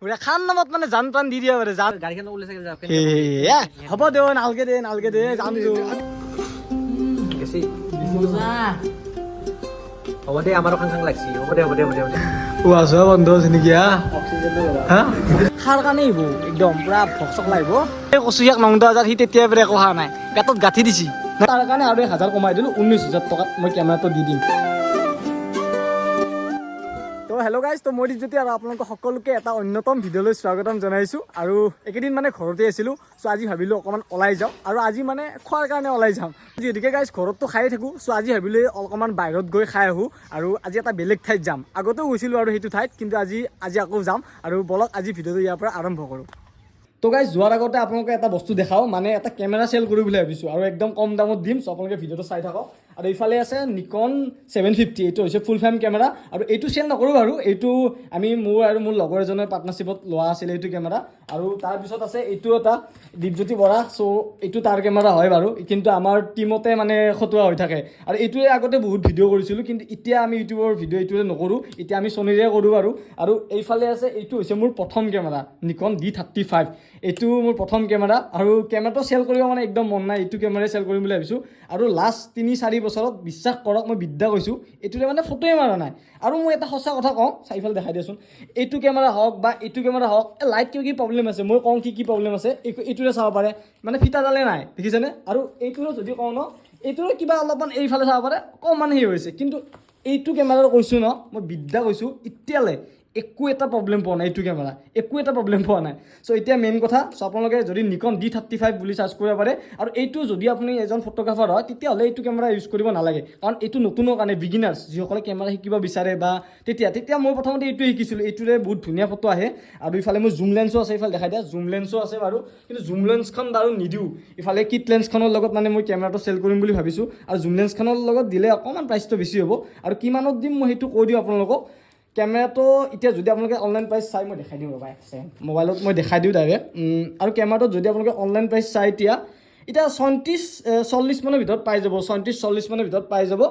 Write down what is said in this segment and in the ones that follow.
পুৰা খান নামত মানে জান প্ৰাণ দি দিয়া পাৰে জান গাড়ীখন ওলাই চাগে যাওক হ'ব দে নালকে দে যাম বেছি হ'ব দে আমাৰো খাং লাগছি হ'ব দে আছো বন্ধ আছে নেকি অক্সিজেন খাৰ কাৰণে আহিব একদম পুৰা ভকচক লাগিব এই কচু ইয়াক ৯,০০০ সি তেতিয়াৰ পৰা একো খোৱা নাই পেটত গাঁঠি দিছি তাৰ কাৰণে আৰু ১,০০০ কমাই দিলোঁ ১৯,০০০ টকাত মই কেমেৰাটো দি দিম তো হেল্ল' গাইজ তো মই যদি আৰু আপোনালোকক সকলোকে এটা অন্যতম ভিডিঅ'লৈ স্বাগতম জনাইছোঁ আৰু এইকেইদিন মানে ঘৰতে আছিলোঁ চ' আজি ভাবিলোঁ অকণমান ওলাই যাওঁ আৰু আজি মানে খোৱাৰ কাৰণে ওলাই যাম যিহেতুকে গাইজ ঘৰততো খায়ে থাকোঁ চ' আজি ভাবিলোঁ অকণমান বাহিৰত গৈ খাই আহোঁ আৰু আজি এটা বেলেগ ঠাইত যাম আগতেও গৈছিলোঁ আৰু সেইটো ঠাইত কিন্তু আজি আকৌ যাম আৰু বলক আজি ভিডিঅ'টো ইয়াৰ পৰা আৰম্ভ কৰোঁ তো গাইজ যোৱাৰ আগতে আপোনালোকে এটা বস্তু দেখাওঁ মানে এটা কেমেৰা চেল কৰোঁ বুলি ভাবিছোঁ আৰু একদম কম দামত দিম চ' আপোনালোকে ভিডিঅ'টো চাই থাকক আৰু এইফালে আছে নিকন 750 এইটো হৈছে ফুল ফ্ৰেম কেমেৰা আৰু এইটো চেল নকৰোঁ বাৰু এইটো আমি মোৰ লগৰ এজনৰ পাৰ্টনাৰশ্বিপত লোৱা আছিলে এইটো কেমেৰা আৰু তাৰপিছত আছে এইটো এটা দীপজ্যোতি বৰা চ' এইটো তাৰ কেমেৰা হয় বাৰু কিন্তু আমাৰ টীমতে মানে খটুৱা হৈ থাকে আৰু এইটোৱে আগতে বহুত ভিডিঅ' কৰিছিলোঁ কিন্তু এতিয়া আমি ইউটিউবৰ ভিডিঅ' এইটোৱে নকৰোঁ এতিয়া আমি ছনীৰে কৰোঁ আৰু এইফালে আছে এইটো হৈছে মোৰ প্ৰথম কেমেৰা নিকন D35 এইটো মোৰ প্ৰথম কেমেৰা আৰু কেমেৰাটো চেল কৰিব মানে একদম মন নাই এইটো কেমেৰাই চেল কৰিম বুলি ভাবিছোঁ আৰু লাষ্ট ৩-৪ বছৰত বিশ্বাস কৰক মই বিদ্যা কৈছোঁ এইটোৰে মানে ফটোৱে মাৰা নাই আৰু মই এটা সঁচা কথা কওঁ চাৰিফালে দেখাই দিয়াচোন এইটো কেমেৰা হওক বা এইটো কেমেৰা হওক লাইট কি প্ৰব্লেম আছে মই কওঁ কি প্ৰব্লেম আছে এইটোৰে চাব পাৰে মানে ফিটাডালে নাই দেখিছেনে আৰু এইটোৰে যদি কওঁ ন এইটোৰে কিবা অলপমান এইফালে চাব পাৰে অকণমান হেৰি হৈছে কিন্তু এইটো কেমেৰাৰ কৈছোঁ ন মই বিদ্যা কৈছোঁ এতিয়ালৈ একো এটা প্ৰব্লেম পোৱা নাই এইটো কেমেৰা একো এটা প্ৰব্লেম পোৱা নাই চ' এতিয়া মেইন কথা চ' আপোনালোকে যদি নিকন D35 বুলি চাৰ্চ কৰিব পাৰে আৰু এইটো যদি আপুনি এজন ফটোগ্ৰাফাৰ হয় তেতিয়াহ'লে এইটো কেমেৰা ইউজ কৰিব নালাগে কাৰণ এইটো নতুনৰ কাৰণে বিগিনাৰ্ছ যিসকলে কেমেৰা শিকিব বিচাৰে বা তেতিয়া মই প্ৰথমতে এইটোৱে শিকিছিলোঁ এইটোৰে বহুত ধুনীয়া ফটো আহে আৰু ইফালে মোৰ জুম লেন্সো আছে ইফালে দেখাই দিয়া জুম লেন্সো আছে বাৰু কিন্তু জুম লেন্সখন বাৰু নিদিওঁ ইফালে কিট লেন্সখনৰ লগত মানে মই কেমেৰাটো চেল কৰিম বুলি ভাবিছোঁ আৰু জুম লেন্সখনৰ লগত দিলে অকণমান প্ৰাইচটো বেছি হ'ব আৰু কিমানত দিম মই সেইটো কৈ দিওঁ আপোনালোকক কেমেৰাটো এতিয়া যদি আপোনালোকে অনলাইন প্ৰাইচ চাই মই দেখাই দিওঁ ৰ'বা মোবাইলত মই দেখাই দিওঁ ডাইৰেক্ট আৰু কেমেৰাটোত যদি আপোনালোকে অনলাইন প্ৰাইচ চাই এতিয়া ৩৬-৪০ মানৰ ভিতৰত পাই যাব ৩৬-৪০ মানৰ ভিতৰত পাই যাব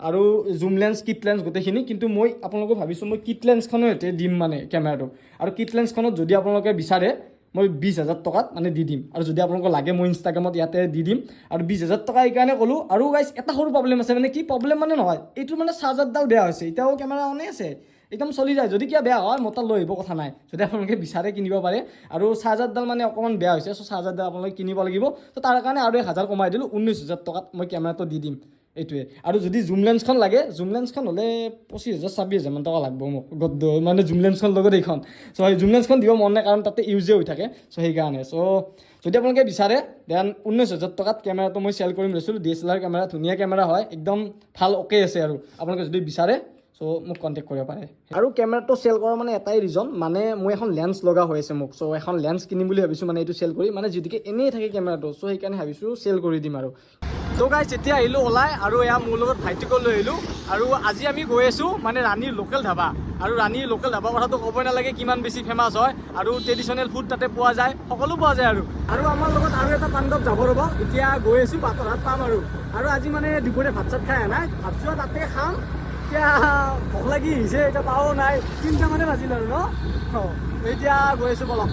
আৰু জুম লেন্স কিট লেন্স গোটেইখিনি কিন্তু মই আপোনালোকে ভাবিছোঁ মই কিট লেন্সখনো এতিয়া দিম মানে কেমেৰাটো আৰু কিট লেন্সখনত যদি আপোনালোকে বিচাৰে মই ২০,০০০ টকাত মানে দি দিম আৰু যদি আপোনালোকক লাগে মই ইনষ্টাগ্ৰামত ইয়াতে দি দিম আৰু ২০,০০০ টকা এইকাৰণে ক'লোঁ আৰু গাইজ এটা সৰু প্ৰব্লেম আছে মানে কি প্ৰব্লেম মানে নহয় এইটো মানে চাৰ্জাৰডাল বেয়া হৈছে এতিয়াও কেমেৰা অনে আছে একদম চলি যায় যদি কিবা বেয়া হয় মোৰ তাত লৈ আহিব কথা নাই যদি আপোনালোকে বিচাৰে কিনিব পাৰে আৰু চাৰ্জাৰডাল মানে অকণমান বেয়া হৈছে চ' চাৰ্জাৰডাল আপোনালোকে কিনিব লাগিব ত' তাৰ কাৰণে আৰু ১,০০০ কমাই দিলোঁ ১৯,০০০ টকাত মই কেমেৰাটো দি দিম এইটোৱে আৰু যদি জুম লেন্সখন লাগে জুম লেন্সখন হ'লে ২৫,০০০-২৬,০০০ মান টকা লাগব মোক মানে জুম লেন্সখন লগত এইখন চ' সেই জুম লেন্সখন দিব মন নাই কাৰণ তাতে ইউজে হৈ থাকে চ' সেইকাৰণে চ' যদি আপোনালোকে বিচাৰে দেন ১৯,০০০ টকাত কেমেৰাটো মই চেল কৰিম লৈছিলোঁ DSLR কেমেৰা ধুনীয়া কেমেৰা হয় একদম ভাল অ'কে আছে আৰু আপোনালোকে যদি বিচাৰে চ' মোক কণ্টেক্ট কৰিব পাৰে আৰু কেমেৰাটো চেল কৰাৰ মানে এটাই ৰিজন মানে মই এখন লেন্স লগা হৈ আছে মোক চ' এখন লেন্স কিনিম বুলি ভাবিছোঁ মানে এইটো চেল কৰি মানে যিহেতুকে এনেই থাকে কেমেৰাটো চ' সেইকাৰণে ভাবিছোঁ চেল কৰি দিম আৰু তো গাইজ এতিয়া আহিলোঁ ওলাই আৰু এয়া মোৰ লগত ভাইটিকো লৈ আহিলোঁ আৰু আজি আমি গৈ আছোঁ মানে ৰাণীৰ লোকেল ধাবা আৰু ৰাণীৰ লোকেল ধাবা কথাটো ক'বই নালাগে কিমান বেছি ফেমাছ হয় আৰু ট্ৰেডিশ্যনেল ফুড তাতে পোৱা যায় সকলো পোৱা যায় আৰু আমাৰ লগত আৰু এটা পাণ্ডৱ যাব ৰ'ব এতিয়া গৈ আছোঁ বাটৰ হাত পাম আৰু আজি মানে দুপৰীয়া ভাত চাত খাই নাই ভাবছোঁ তাতে খাম এতিয়া ভোক লাগি আহিছে এতিয়া পাও নাই ৩টা মানে বাজিল আৰু ন এতিয়া গৈ আছোঁ বলক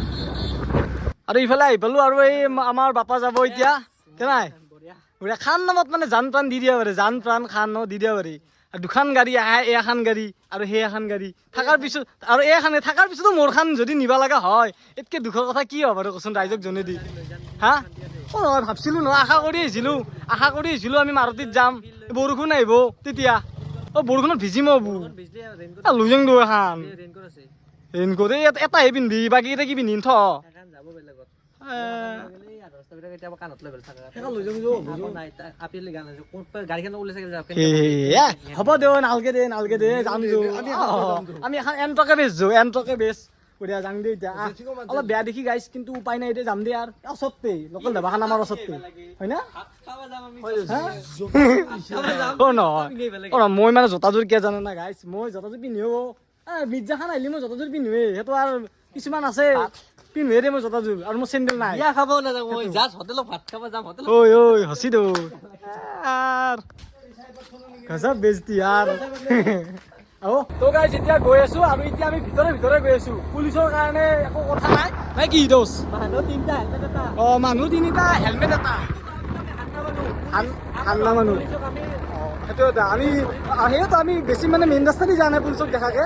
আৰু ইফালে আহি পালোঁ আৰু এই আমাৰ বাপা যাব এতিয়া কেনাই খান নামত মানে জান প্ৰাণ দি দিব পাৰে জান প্ৰাণ খান দি দিব পাৰি আৰু দুখন গাড়ী আহে এখন গাড়ী আৰু সেই এখন গাড়ী থকাৰ পিছত আৰু এইখনে থকাৰ পিছতো মোৰখন যদি নিব লগা হয় এতকৈ দুখৰ কথা কি হ'ব আৰু কচোন ৰাইজক জনাই দি হা অঁ ভাবছিলোঁ নহয় আশা কৰি আহিছিলোঁ আমি মাৰুতিত যাম বৰষুণ আহিব তেতিয়া বৰষুণত ভিজিম লৈ যাম দো এখন ৰেইনকোট এটাহে পিন্ধবি বাকীকেইটা কি পিন্ধিম থ হ'ব দে নালকে দে যাম আমি এখন এণ্টকে বেচ বঢ়িয়া যাম দে এতিয়া অলপ বেয়া দেখি গাইছ কিন্তু উপায় নাই এতিয়া যাম দে আৰু ওচৰতে লোকেল ধাবাখন আমাৰ ওচৰতে হয় না নহয় মই মানে জোতাযোৰ কিয় জানো না গাইছ মই জোতাযোৰ পিন্ধিও মিৰ্জাখান আহিলে মই জোতাযোৰ পিন্ধোৱেই সেইটো আৰু কিছুমান আছে পিন্ধোৱে দে মই জোতাযোৰ আৰু মোৰ চেণ্ডেল নাই খাব নাযাওঁ মই জাষ্ট হোটেলত ভাত খাব যাম হোটেল ঐ হচি দৌ গজব বেজতি यार তো গাইজ এতিয়া গৈ আছো আৰু এতিয়া আমি ভিতৰে গৈ আছো পুলিচৰ কাৰণে একো কথা নাই নাই কি দোষ মানুহ তিনিটা হেলমেট এটা ঠাণ্ডা মানুহ সেইটো এটা আমি সেইতো আমি বেছি মানে মেইন ৰাস্তা দি যোৱা নাই পুলিচক দেখাকে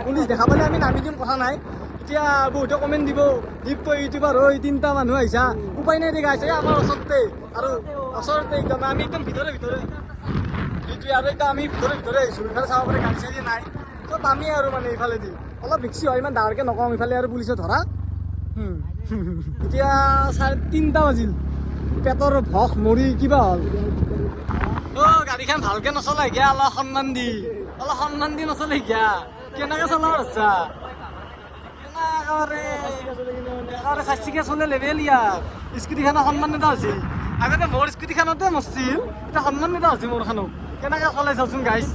পুলিচ দেখা পালে আমি নামি দিম কথা নাই এতিয়া বহুতে কমেণ্ট দিব দীপ্ত ইউটিউবাৰ হৈ তিনিটা মানুহ আহিছা উপায় নাই দেখা আছে আমাৰ ওচৰতে আৰু ওচৰতে একদম আমি একদম ভিতৰে সেইটোৱে আৰু এতিয়া আমি ভিতৰে আহিছোঁ ইফালে চাব পাৰে গাড়ী চাড়ী নাই চব আমি আৰু মানে ইফালেদি অলপ ৰিক্সি হয় ইমান ডাঙৰকৈ নকওঁ ইফালে আৰু পুলিচে ধৰা এতিয়া 3:30 বাজিল পেটৰ ভস মৰি কিবা হ'ল গাড়ীখন ভালকৈ নচলাই গিয়া অলপ সন্মান দি নচলাই গিয়া কেনেকৈ চলাব আচ্ছা একেবাৰে চাচিকে চলে লেভেল ইয়াৰ স্কুটিখনৰ সন্মান এটা আছিল আগতে মোৰ স্কুটিখনতে মৰছিল এতিয়া সন্মান এটা হৈছে মোৰখনক কেনেকৈ চলাই চাওকচোন গাইজ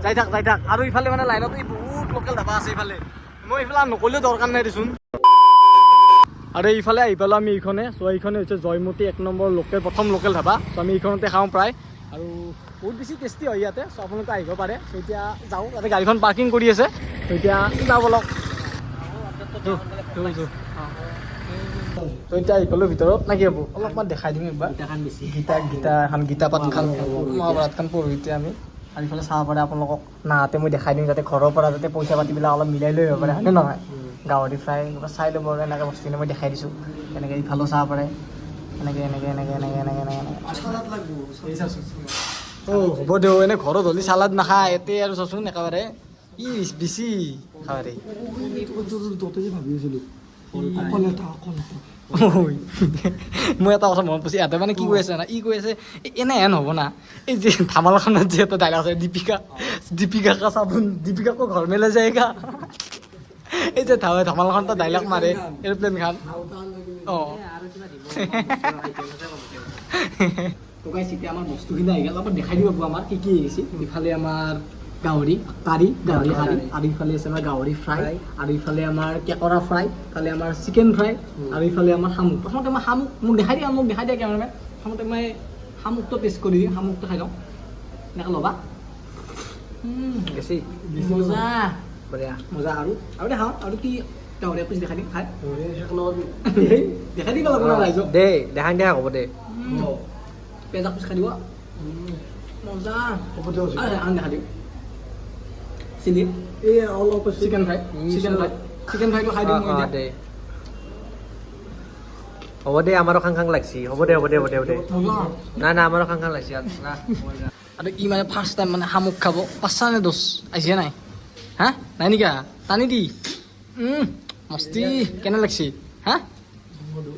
যাই থাক আৰু ইফালে মানে লাইনত বহুত লোকেল ধাবা আছে ইফালে মই ইফালে নকলেও দৰকাৰ নাই দেচোন আৰু এইফালে আহি পালোঁ আমি এইখনে চ' এইখনে হৈছে জয়মতী 1 নম্বৰ প্ৰথম লোকেল ধাবা চ' আমি এইখনতে খাওঁ প্ৰায় আৰু বহুত বেছি টেষ্টি হয় ইয়াতে চ' আপোনালোকে আহিব পাৰে চ' এতিয়া যাওঁ ইয়াতে গাড়ীখন পাৰ্কিং কৰি আছে চ' এতিয়া যাওঁ বলক ত' এতিয়া আহি পালোঁ ভিতৰত নে কি হ'ব অলপমান দেখাই দিম একবাৰ গীতা পাঠ খান মহাভাৰতখন পঢ়োঁ এতিয়া আমি আৰু ইফালে চাব পাৰে আপোনালোকক নাহাতে মই দেখাই দিম যাতে ঘৰৰ পৰা যাতে পইচা পাতিবিলাক অলপ মিলাই লৈ আহিব পাৰে হয়নে নহয় গাহৰি ফ্ৰাই চাই ল'ব এনেকৈ বস্তুখিনি মই দেখাই দিছোঁ এনেকৈ ইফালেও চাব পাৰে এনেকৈ হ'ব দিয়ক এনে ঘৰত হ'লে চালাড নাখায় ইয়াতে আৰু চাচোন একেবাৰে ই বেছি খাবাৰে মই এটা কথা মনত পৰিছে ইয়াতে মানে কি কৈ আছে না ই কৈ আছে এনেহেন হ'ব না এই যে ধামালখনত যে এটা ডাইলগ আছে দীপিকা কা চাবোন দীপিকাকো ঘৰ মেলে যায়গা এই যে ধামালখন এটা ডাইলগ মাৰে এৰোপ্লেন খান তো গাইছ এতিয়া আমাৰ বস্তুখিনি আহি গ'ল অলপ দেখাই দিব আমাৰ কি আহিছে ইফালে আমাৰ গাহৰি কাৰী আৰু ইফালে আছে আমাৰ গাহৰি ফ্ৰাই আৰু ইফালে আমাৰ কেকৰা ফ্ৰাই ইফালে আমাৰ চিকেন ফ্ৰাই আৰু ইফালে আমাৰ শামুক প্ৰথমতে মই শামুক মোক দেখাই দিয়া কেমেৰামেন প্ৰথমতে মই শামুকটো টেষ্ট কৰি দিম শামুকটো খাই লওঁ এনেকৈ ল'বা বেছি মজা আৰু দেখাওঁ আৰু কি গাহৰি পিছ দেখাই দিম খাই দেখাই দিব লাগিব ৰাইজক দেখাই দিয়া হ'ব দে পেজা পিছ খাই দিব মজা আন দেখা দিম চিলি অলপ চিকেন ফ্ৰাইটো খাই দিম দে হ'ব দে আমাৰো খাং লাগছি হ'ব দে নাই আমাৰো খাং লাগছি আৰু ই মানে ফাৰ্ষ্ট টাইম মানে শামুক খাব 5 নে 10 আহিছে নাই হা নাই নেকি টানি দি মস্তি কেনে লাগছি হা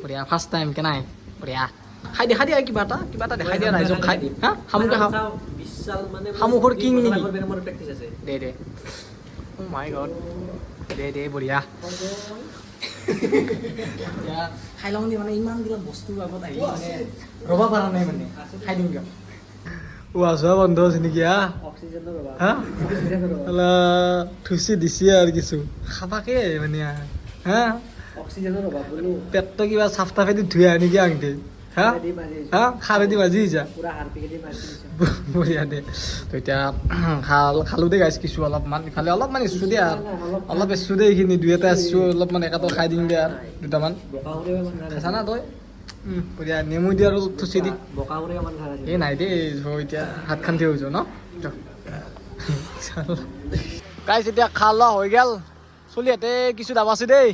বঢ়িয়া ফাৰ্ষ্ট টাইম কেনাই বঢ়িয়া খাই দেখাই দিয়া কিবা এটা দেখাই দিয়া ৰাইজক খাই হা শামুক খাওঁ শামুকৰ কিং নেকি দে ও মাই গড দে বঢ়িয়া খাই লওঁ দি মানে ইমানবিলাক বস্তু আগত আহি মানে ৰ'ব পৰা নাই মানে খাই দিম কিয় আছোৱা বন্ধ আছে নেকি হা থুচি দিছে আৰু কিছু খাবাকে মানে হা পেটটো কিবা চাফ তাফেদি ধুই আহে নেকি আংটি হা খাৰেদি ভাজি যা বঢ়িয়া দে তো এতিয়া খালোঁ দে গাইছ কিছু অলপমান ইফালে অলপমান ইচ্ছু দে আৰু অলপ ইচ্ছু দে এইখিনি দুই এটা ইচ্ছু অলপমান একাটো খাই দিম দে আৰু দুটামান খাইছা না তই বঢ়িয়া নেমু দি আৰু থুচি দি এই নাই দেই এতিয়া হাত খান থৈ হৈছোঁ ন গাইছ এতিয়া খা লোৱা হৈ গ'ল চলিহঁতে কিছু দাব আছে দেই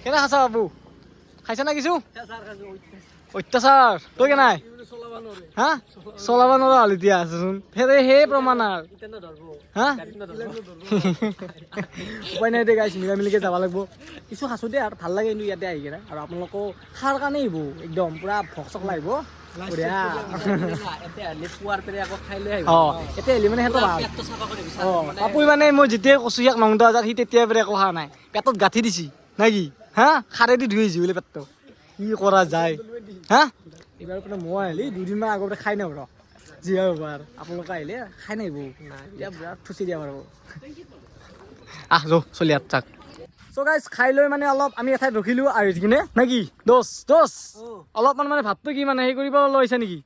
কেনে খাইছা বাবু খাইছা না কিছু অত্যাচাৰ তই কেনাই হা চলাব নোৱাৰা হ'ল এতিয়া আছোচোন সেই প্ৰমাণ আৰু হা উপায় নাই দে গাইছ মিলামিলিকে যাব লাগিব কিছু সাঁচো দে আৰু ভাল লাগে কিন্তু ইয়াতে আহি কিনে আৰু আপোনালোকো খাৰ কাৰণে আহিব একদম পূৰা ভক চক লাগিব বঢ়িয়া এতিয়া আহিলে মানে সেইটো ভাল পাপুই মানে মই যেতিয়াই কৈছোঁ ইয়াক 9,000 সি তেতিয়াই পৰা একো খোৱা নাই পেটত গাঁঠি দিছি নাই কি হা খাৰেদি ধুই আহিছি বোলে পেটটো কি কৰা যায় হা এইবাৰ মানে মই আহিলি 2 দিনমান আগতে খাই নাও ৰ যি হয় এবাৰ আপোনালোকে আহিলে খাই নাহিব এতিয়া বিৰাট থুচি দিয়া পাৰিব যো চলি তাক চ' গাইছ খাই লৈ মানে অলপ আমি এঠাইত ৰখিলোঁ আৰু কিনে নে কি দোষ অলপমান মানে ভাতটো কি মানে হেৰি কৰিব লৈছা নেকি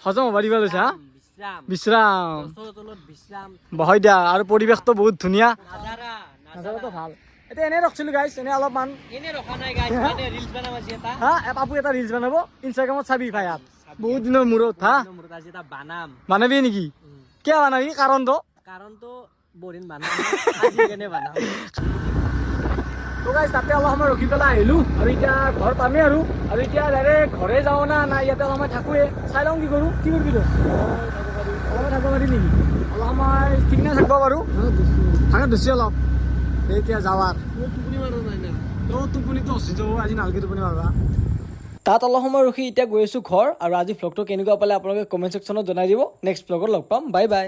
হজম হ'ব দিব লৈছা হা বিশ্ৰাম গছৰ তলত বিশ্ৰাম বহাই দিয়া আৰু পৰিৱেশটো বহুত ধুনীয়া নাজাৰা নাজাৰাটো ভাল এতিয়া এনেই ৰখিছিলোঁ গাইছ এনেই অলপমান এনে ৰখা নাই গাইছ মানে ৰিলছ বনাব আছে এটা হা পাপু এটা ৰিলছ বনাব ইনষ্টাগ্ৰামত চাবি ভাই ইয়াত বহুত দিনৰ মূৰত হা মূৰত আজি এটা বানাম বানাবি নেকি কিয় বানাবি কাৰণটো কাৰণটো বৰিন বানাম আজি কেনে বানাম তো গাইছ তাতে অলপ সময় ৰখি পেলাই আহিলোঁ আৰু এতিয়া ঘৰ পামেই আৰু এতিয়া ডাইৰেক্ট ঘৰে যাওঁ না ইয়াতে অলপ সময় থাকোঁৱে চাই লওঁ কি কৰোঁ কি কৰিবি তই অলপ থাকিব পাৰি নেকি অলপ সময় ঠিক নাই থাকিব পাৰোঁ থাকে ধুচি অলপ এতিয়া যাৱাৰ টোপনি মাৰা নাই না টোপনিটো অচি যাব আজি নালগে টোপনি মাৰবা তাত অলপ সময় ৰখি এতিয়া গৈ আছোঁ ঘৰ আৰু আজি ভ্লগটো কেনেকুৱা পালে আপোনালোকে কমেণ্ট ছেকশ্যনত জনাই দিব নেক্সট ভ্লগত লগ পাম বাই বাই